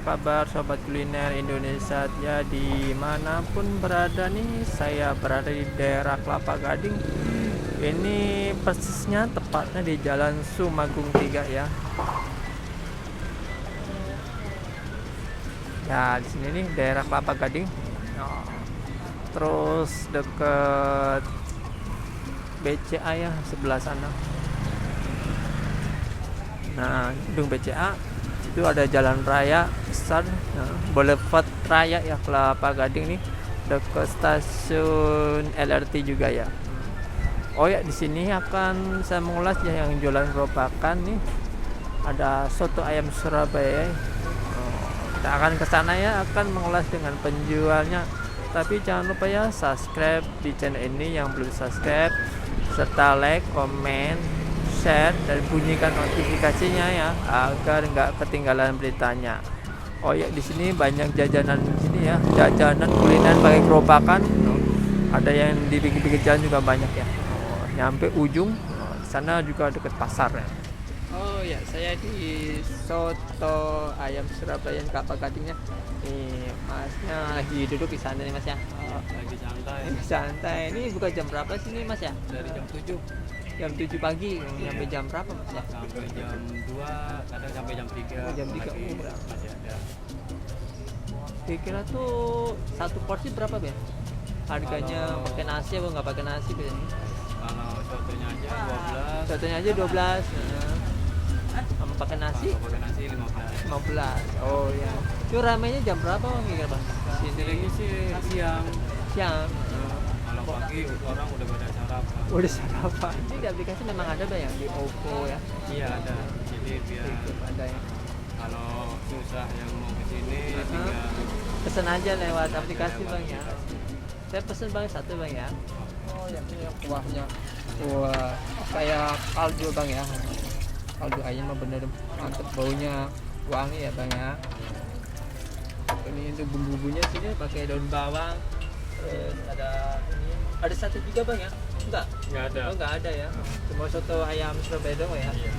kabar sobat kuliner Indonesia ya, dimanapun berada nih. Saya berada di daerah Kelapa Gading. Ini persisnya tepatnya di Jalan Sumagung 3 ya. Ya, di sini nih daerah Kelapa Gading. Oh, terus deket BCA ya, sebelah sana. Nah, gedung BCA itu ada jalan raya besar, Boulevard Raya ya, Kelapa Gading nih, dekat stasiun LRT juga ya. Oh ya, di sini akan saya mengulas ya yang jualan gerobakan nih. Ada soto ayam Surabaya. Kita akan ke sana ya, akan mengulas dengan penjualnya. Tapi jangan lupa ya, subscribe di channel ini yang belum subscribe, serta like, komen, share, dan bunyikan notifikasinya ya, agar nggak ketinggalan beritanya. Oh ya, di sini banyak jajanan di sini ya, jajanan kuliner pakai gerobakan. Ada yang di pinggir-pinggir jalan juga banyak ya. Nyampe ujung sana juga deket pasar ya. Oh ya, saya di soto ayam Surabaya Kelapa Gadingnya. Nih, masnya lagi duduk di sana nih mas ya. Lagi santai. Santai. Ini buka jam berapa sih nih mas ya? Dari jam 7 Jam 7 pagi. Sampai jam berapa mas ya? sampai jam 2, kadang sampai jam 3. Oh, jam 3 masih ada. Kira-kira tuh satu porsi berapa ya? Harganya pakai nasi apa nggak pakai nasi biasanya? Kalau sotonya aja 12. Sotonya aja 12. Sama pakai nasi Kalau pakai nasi 15. 15. Oh ya. Itu ramenya jam berapa bang kira bang? Ini sih siang. Siang. Kalau pagi orang udah pada sarapan. Udah sarapan. Ini di aplikasi memang ada bang ya, di OVO ya. Iya ada. Jadi biar Ada ya. kalau susah yang mau ke sini tinggal Pesen aja lewat aplikasi bang ya. Saya pesen bang satu bang ya. Oh yang ini yang kuahnya. Wah, kayak kaldu bang ya. Kaldu ayam mah bener mantep, baunya wangi ya bang ya. Ini untuk bumbu-bumbunya sini pakai daun bawang. Terus ada satu juga bang ya? Enggak nggak ada. Oh, enggak ada ya. Cuma soto ayam Surabaya doang ya. Iya.